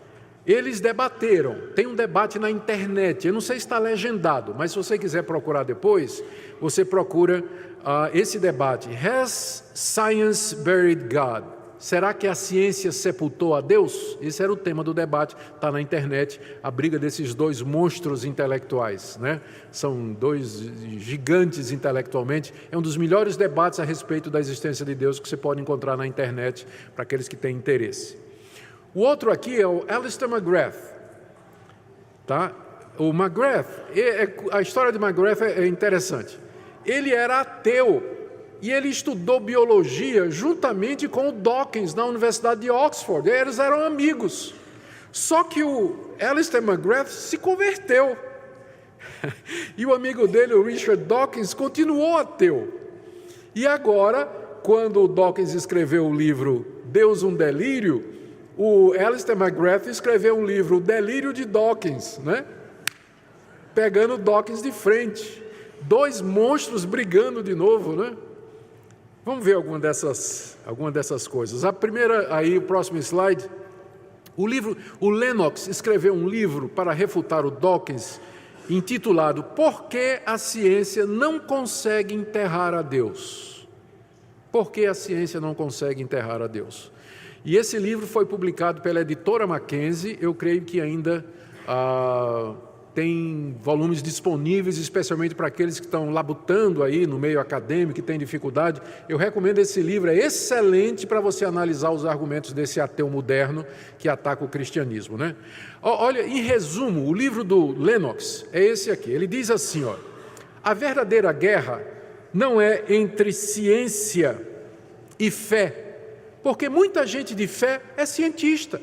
Eles debateram, tem um debate na internet, eu não sei se está legendado, mas se você quiser procurar depois, você procura esse debate. Has science buried God? Será que a ciência sepultou a Deus? Esse era o tema do debate, está na internet, a briga desses 2 monstros intelectuais, né? São 2 gigantes intelectualmente, é um dos melhores debates a respeito da existência de Deus que você pode encontrar na internet para aqueles que têm interesse. O outro aqui é o Alistair McGrath, tá? O McGrath, a história de McGrath é interessante. Ele era ateu e ele estudou biologia juntamente com o Dawkins na Universidade de Oxford. Eles eram amigos. Só que o Alistair McGrath se converteu. E o amigo dele, o Richard Dawkins, continuou ateu. E agora, quando o Dawkins escreveu o livro Deus, um Delírio, o Alistair McGrath escreveu um livro, O Delírio de Dawkins, né? Pegando Dawkins de frente. 2 monstros brigando de novo, né? Vamos ver alguma dessas coisas. A primeira, aí o próximo slide. O Lennox escreveu um livro para refutar o Dawkins, intitulado Por que a ciência não consegue enterrar a Deus? Por que a ciência não consegue enterrar a Deus? E esse livro foi publicado pela editora Mackenzie, eu creio que ainda tem volumes disponíveis, especialmente para aqueles que estão labutando aí no meio acadêmico, que têm dificuldade. Eu recomendo esse livro, é excelente para você analisar os argumentos desse ateu moderno que ataca o cristianismo, né? Olha, em resumo, o livro do Lennox é esse aqui. Ele diz assim, ó: a verdadeira guerra não é entre ciência e fé, porque muita gente de fé é cientista.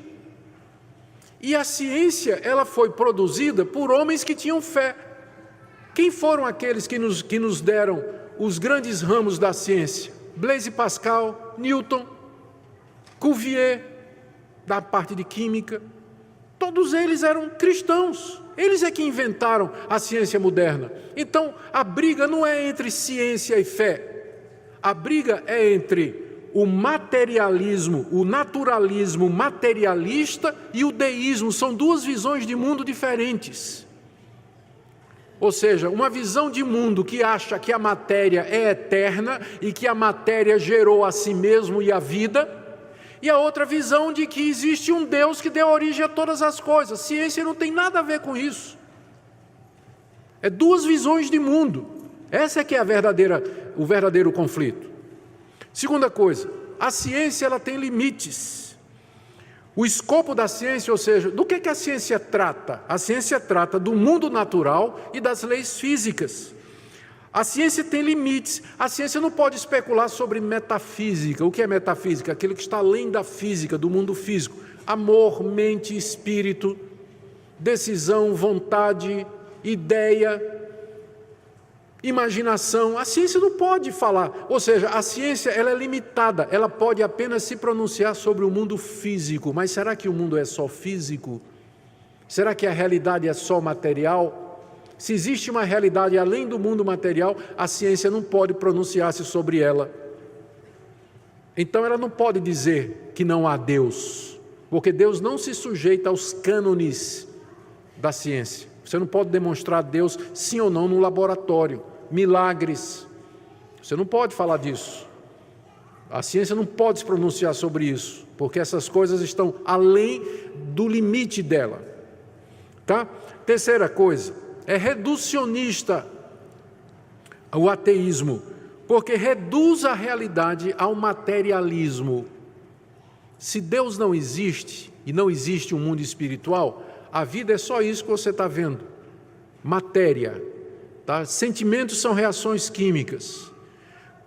E a ciência, ela foi produzida por homens que tinham fé. Quem foram aqueles que nos deram os grandes ramos da ciência? Blaise Pascal, Newton, Cuvier, da parte de química. Todos eles eram cristãos. Eles é que inventaram a ciência moderna. Então, a briga não é entre ciência e fé. A briga é entre o materialismo, o naturalismo materialista e o deísmo. São duas visões de mundo diferentes. Ou seja, uma visão de mundo que acha que a matéria é eterna e que a matéria gerou a si mesmo e a vida, e a outra visão de que existe um Deus que deu origem a todas as coisas. Ciência não tem nada a ver com isso. É duas visões de mundo. Essa é que é o verdadeiro conflito. Segunda coisa, a ciência ela tem limites. O escopo da ciência, ou seja, do que a ciência trata? A ciência trata do mundo natural e das leis físicas. A ciência tem limites. A ciência não pode especular sobre metafísica. O que é metafísica? Aquilo que está além da física, do mundo físico. Amor, mente, espírito, decisão, vontade, ideia, imaginação. A ciência não pode falar, ou seja, a ciência ela é limitada, ela pode apenas se pronunciar sobre o mundo físico. Mas será que o mundo é só físico? Será que a realidade é só material? Se existe uma realidade além do mundo material, a ciência não pode pronunciar-se sobre ela. Então ela não pode dizer que não há Deus, porque Deus não se sujeita aos cânones da ciência. Você não pode demonstrar Deus sim ou não no laboratório. Milagres, você não pode falar disso. A ciência não pode se pronunciar sobre isso, porque essas coisas estão além do limite dela. Tá? Terceira coisa, é reducionista o ateísmo, porque reduz a realidade ao materialismo. Se Deus não existe, e não existe um mundo espiritual, a vida é só isso que você está vendo. Matéria. Tá? Sentimentos são reações químicas.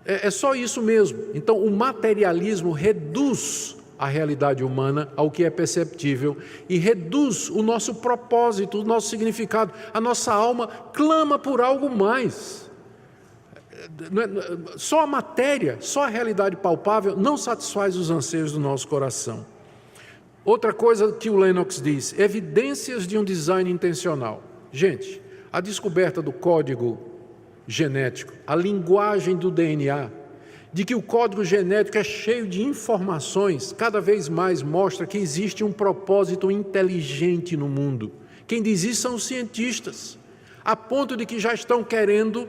É só isso mesmo. Então, o materialismo reduz a realidade humana ao que é perceptível e reduz o nosso propósito, o nosso significado. A nossa alma clama por algo mais. Só a matéria, só a realidade palpável não satisfaz os anseios do nosso coração. Outra coisa que o Lennox diz, evidências de um design intencional. Gente, a descoberta do código genético, a linguagem do DNA, de que o código genético é cheio de informações, cada vez mais mostra que existe um propósito inteligente no mundo. Quem diz isso são os cientistas, a ponto de que já estão querendo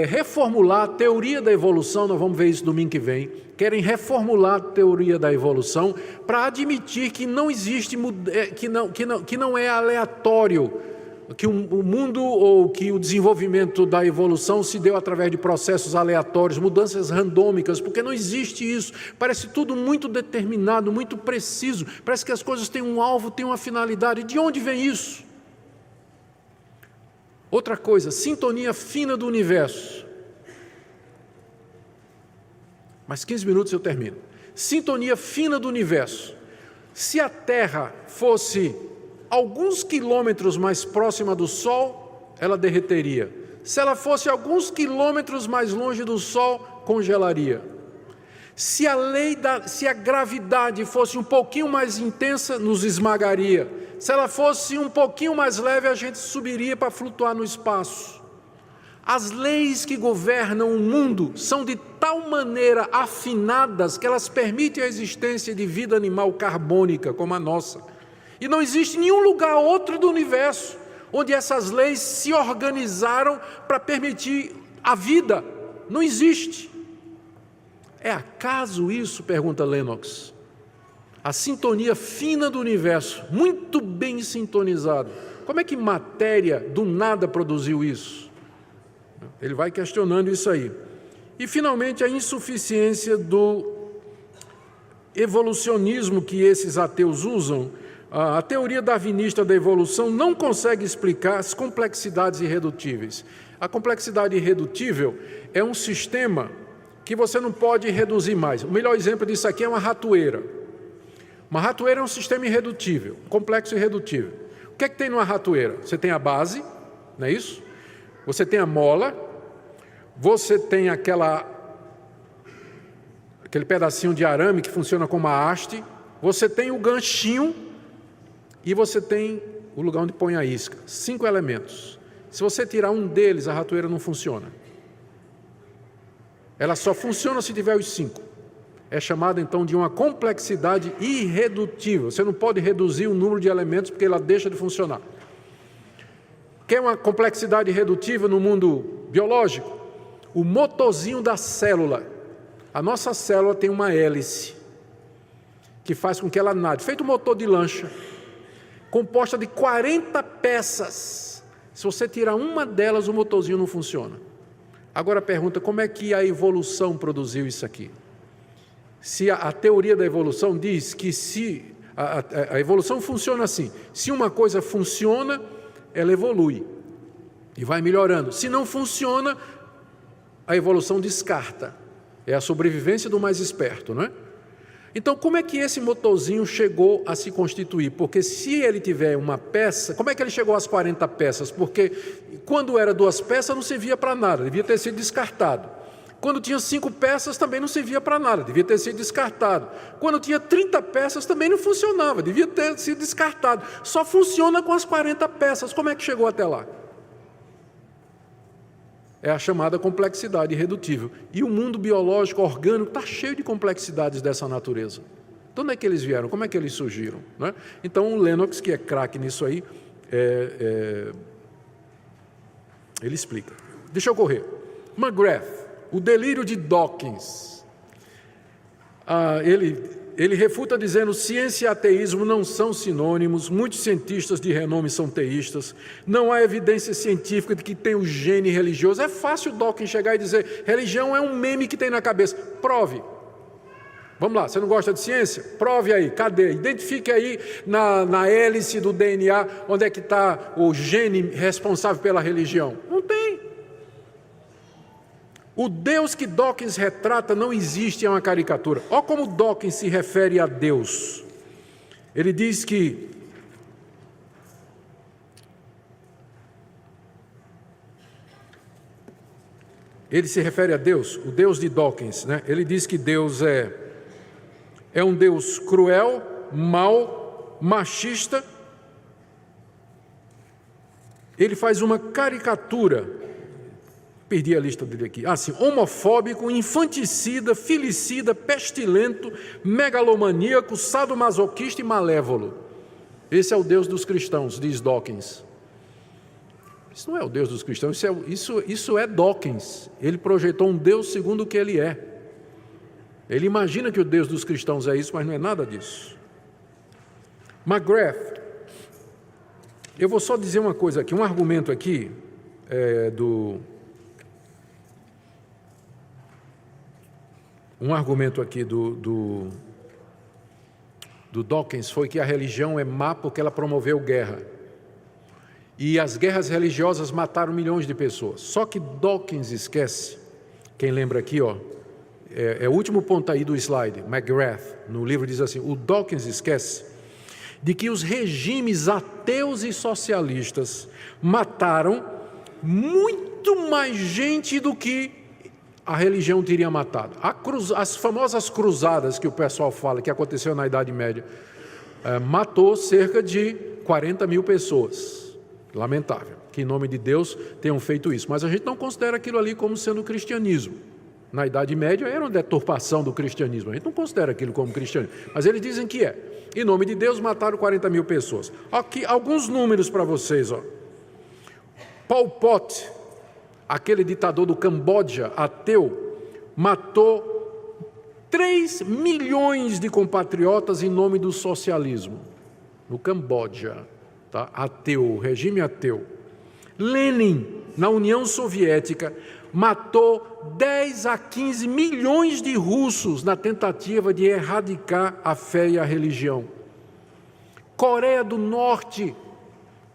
reformular a teoria da evolução. Nós vamos ver isso domingo que vem. Querem reformular a teoria da evolução para admitir que não existe, que não é aleatório, que o mundo ou que o desenvolvimento da evolução se deu através de processos aleatórios, mudanças randômicas, porque não existe isso. Parece tudo muito determinado, muito preciso. Parece que as coisas têm um alvo, têm uma finalidade. De onde vem isso? Outra coisa, sintonia fina do universo. Mais 15 minutos eu termino. Sintonia fina do universo. Se a Terra fosse alguns quilômetros mais próxima do Sol, ela derreteria. Se ela fosse alguns quilômetros mais longe do Sol, congelaria. Se a gravidade fosse um pouquinho mais intensa, nos esmagaria. Se ela fosse um pouquinho mais leve, a gente subiria para flutuar no espaço. As leis que governam o mundo são de tal maneira afinadas que elas permitem a existência de vida animal carbônica como a nossa. E não existe nenhum lugar outro do universo onde essas leis se organizaram para permitir a vida. Não existe. É acaso isso? Pergunta Lennox. A sintonia fina do universo, muito bem sintonizado. Como é que matéria do nada produziu isso? Ele vai questionando isso aí. E, finalmente, a insuficiência do evolucionismo que esses ateus usam. A teoria darwinista da evolução não consegue explicar as complexidades irredutíveis. A complexidade irredutível é um sistema que você não pode reduzir mais. O melhor exemplo disso aqui é uma ratoeira. Uma ratoeira é um sistema irredutível, complexo irredutível. O que é que tem numa ratoeira? Você tem a base, não é isso? Você tem a mola, você tem aquele pedacinho de arame que funciona como uma haste, você tem o ganchinho e você tem o lugar onde põe a isca. 5 elementos. Se você tirar um deles, a ratoeira não funciona. Ela só funciona se tiver os 5. É chamada, então, de uma complexidade irredutível. Você não pode reduzir o número de elementos porque ela deixa de funcionar. Quer uma complexidade irredutível no mundo biológico? O motorzinho da célula. A nossa célula tem uma hélice que faz com que ela nade, feito um motor de lancha, composta de 40 peças. Se você tirar uma delas, o motorzinho não funciona. Agora pergunta, como é que a evolução produziu isso aqui? Se a teoria da evolução diz que se a evolução funciona assim, se uma coisa funciona, ela evolui e vai melhorando. Se não funciona, a evolução descarta. É a sobrevivência do mais esperto, não é? Então, como é que esse motorzinho chegou a se constituir? Porque se ele tiver uma peça, como é que ele chegou às 40 peças? Porque quando era 2 peças não servia para nada, devia ter sido descartado. Quando tinha 5 peças também não servia para nada, devia ter sido descartado. Quando tinha 30 peças também não funcionava, devia ter sido descartado. Só funciona com as 40 peças. Como é que chegou até lá? É a chamada complexidade irredutível. E o mundo biológico, orgânico, está cheio de complexidades dessa natureza. De onde é que eles vieram? Como é que eles surgiram? Né? Então, o Lennox, que é craque nisso aí, ele explica. Deixa eu correr. McGrath, o delírio de Dawkins. Ele refuta dizendo: ciência e ateísmo não são sinônimos, muitos cientistas de renome são teístas, não há evidência científica de que tem o gene religioso. É fácil Dawkins chegar e dizer: religião é um meme que tem na cabeça. Prove. Vamos lá, você não gosta de ciência? Prove aí, cadê? Identifique aí na hélice do DNA onde é que está o gene responsável pela religião. Não tem. O Deus que Dawkins retrata não existe, é uma caricatura. Olha como Dawkins se refere a Deus. Ele diz que ele se refere a Deus, o Deus de Dawkins, né? Ele diz que Deus é um Deus cruel, mau, machista. Ele faz uma caricatura. Perdi a lista dele aqui. Assim, homofóbico, infanticida, filicida, pestilento, megalomaníaco, sadomasoquista e malévolo. Esse é o Deus dos cristãos, diz Dawkins. Isso não é o Deus dos cristãos, isso é Dawkins. Ele projetou um Deus segundo o que ele é. Ele imagina que o Deus dos cristãos é isso, mas não é nada disso. McGrath, eu vou só dizer uma coisa aqui, um argumento aqui do Dawkins foi que a religião é má porque ela promoveu guerra. E as guerras religiosas mataram milhões de pessoas. Só que Dawkins esquece, quem lembra aqui, é o último ponto aí do slide, McGrath, no livro diz assim, o Dawkins esquece de que os regimes ateus e socialistas mataram muito mais gente do que a religião teria matado. As famosas cruzadas que o pessoal fala, que aconteceu na Idade Média, matou cerca de 40 mil pessoas. Lamentável que, em nome de Deus, tenham feito isso. Mas a gente não considera aquilo ali como sendo cristianismo. Na Idade Média era uma deturpação do cristianismo. A gente não considera aquilo como cristianismo. Mas eles dizem que é. Em nome de Deus, mataram 40 mil pessoas. Aqui, alguns números para vocês. Pol Pot, aquele ditador do Camboja, ateu, matou 3 milhões de compatriotas em nome do socialismo, no Camboja. tá? Ateu, regime ateu. Lenin, na União Soviética, matou 10 a 15 milhões de russos na tentativa de erradicar a fé e a religião. Coreia do Norte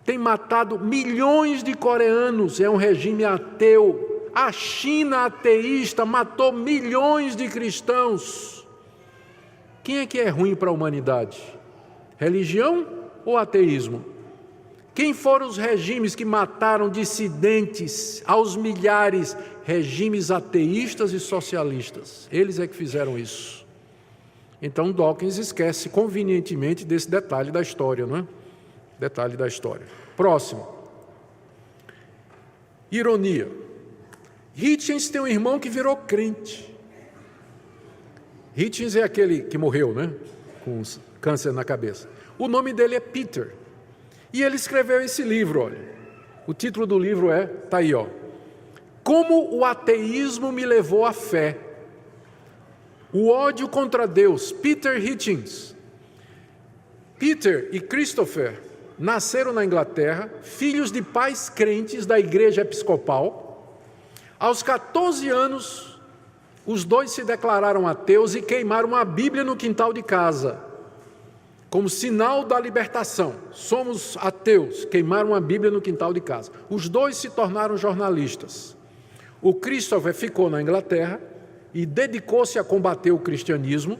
tem matado milhões de coreanos, é um regime ateu. A China ateísta matou milhões de cristãos. Quem é que é ruim para a humanidade? Religião ou ateísmo? Quem foram os regimes que mataram dissidentes aos milhares? Regimes ateístas e socialistas. Eles é que fizeram isso. Então Dawkins esquece convenientemente desse detalhe da história, não é? Detalhe da história. Próximo. Ironia. Hitchens tem um irmão que virou crente. Hitchens é aquele que morreu, né? Com câncer na cabeça. O nome dele é Peter. E ele escreveu esse livro, olha. O título do livro está aí, ó. Como o ateísmo me levou à fé. O ódio contra Deus. Peter Hitchens. Peter e Christopher nasceram na Inglaterra, filhos de pais crentes da Igreja Episcopal. Aos 14 anos, os dois se declararam ateus e queimaram a Bíblia no quintal de casa, como sinal da libertação. Somos ateus, queimaram a Bíblia no quintal de casa. Os dois se tornaram jornalistas. O Christopher ficou na Inglaterra e dedicou-se a combater o cristianismo,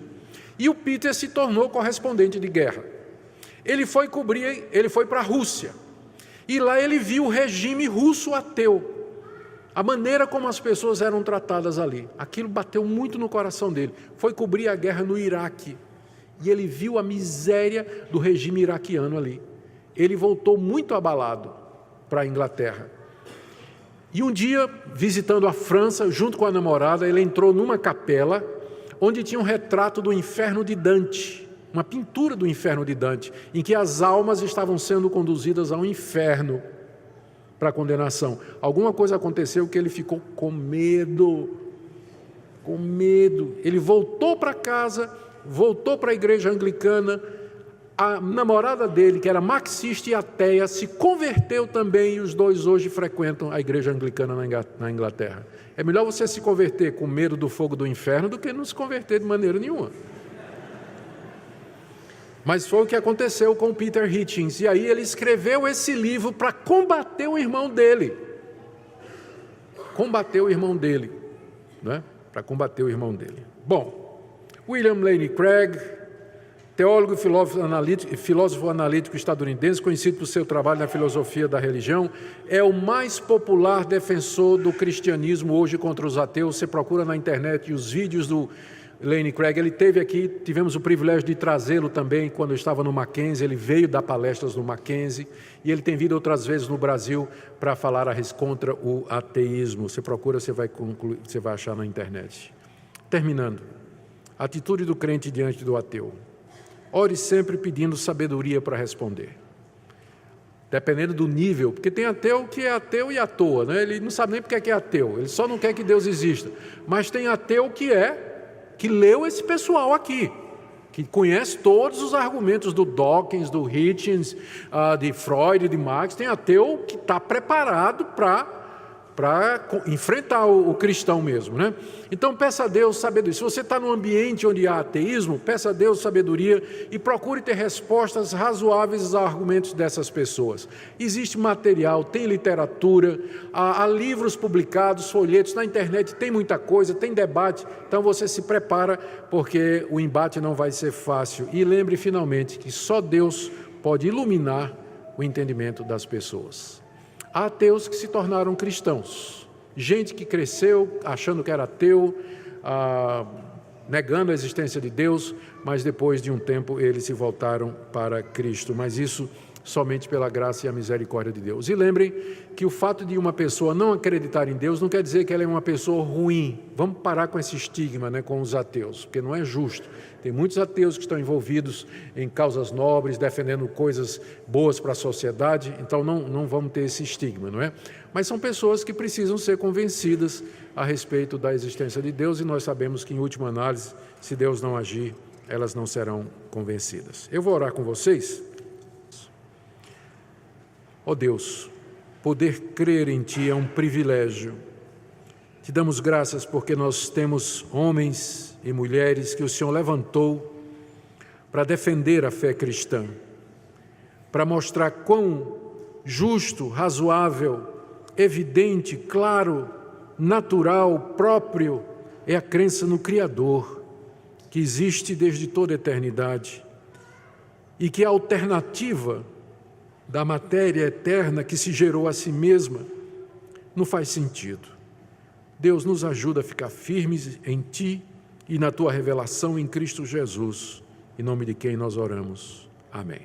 e o Peter se tornou correspondente de guerra. Ele foi para a Rússia, e lá ele viu o regime russo ateu, a maneira como as pessoas eram tratadas ali. Aquilo bateu muito no coração dele. Foi cobrir a guerra no Iraque, e ele viu a miséria do regime iraquiano ali. Ele voltou muito abalado para a Inglaterra. E um dia, visitando a França, junto com a namorada, ele entrou numa capela onde tinha um retrato do inferno de Dante, uma pintura do inferno de Dante, em que as almas estavam sendo conduzidas ao inferno para a condenação. Alguma coisa aconteceu que ele ficou com medo. Ele voltou para casa, voltou para a igreja anglicana. A namorada dele, que era marxista e ateia, se converteu também, e os dois hoje frequentam a igreja anglicana na Inglaterra. É melhor você se converter com medo do fogo do inferno do que não se converter de maneira nenhuma. Mas foi o que aconteceu com Peter Hitchens, e aí ele escreveu esse livro para combater o irmão dele. Né? Para combater o irmão dele. Bom, William Lane Craig, teólogo e filósofo analítico estadunidense, conhecido por seu trabalho na filosofia da religião, é o mais popular defensor do cristianismo hoje contra os ateus. Você procura na internet os vídeos do Lane Craig. Ele esteve aqui, tivemos o privilégio de trazê-lo também quando eu estava no Mackenzie. Ele veio dar palestras no Mackenzie e ele tem vindo outras vezes no Brasil para falar contra o ateísmo. Você procura, você vai achar na internet. Terminando, atitude do crente diante do ateu. Ore sempre pedindo sabedoria para responder. Dependendo do nível, porque tem ateu que é ateu e à toa, né? Ele não sabe nem porque é ateu, ele só não quer que Deus exista. Mas tem ateu que leu esse pessoal aqui, que conhece todos os argumentos do Dawkins, do Hitchens, de Freud, de Marx. Tem ateu que está preparado para enfrentar o cristão mesmo, né? Então peça a Deus sabedoria. Se você está num ambiente onde há ateísmo, peça a Deus sabedoria e procure ter respostas razoáveis aos argumentos dessas pessoas. Existe material, tem literatura, há livros publicados, folhetos, na internet tem muita coisa, tem debate, então você se prepara, porque o embate não vai ser fácil. E lembre finalmente que só Deus pode iluminar o entendimento das pessoas. Há ateus que se tornaram cristãos, gente que cresceu achando que era ateu, negando a existência de Deus, mas depois de um tempo eles se voltaram para Cristo, mas isso somente pela graça e a misericórdia de Deus. E lembrem que o fato de uma pessoa não acreditar em Deus não quer dizer que ela é uma pessoa ruim. Vamos parar com esse estigma, né, com os ateus, porque não é justo. Tem muitos ateus que estão envolvidos em causas nobres, defendendo coisas boas para a sociedade, então não vamos ter esse estigma, não é? Mas são pessoas que precisam ser convencidas a respeito da existência de Deus, e nós sabemos que, em última análise, se Deus não agir, elas não serão convencidas. Eu vou orar com vocês. Ó Deus, poder crer em Ti é um privilégio. Te damos graças porque nós temos homens e mulheres que o Senhor levantou para defender a fé cristã, para mostrar quão justo, razoável, evidente, claro, natural, próprio é a crença no Criador, que existe desde toda a eternidade e que a alternativa da matéria eterna que se gerou a si mesma não faz sentido. Deus, nos ajuda a ficar firmes em Ti e na Tua revelação em Cristo Jesus, em nome de quem nós oramos. Amém.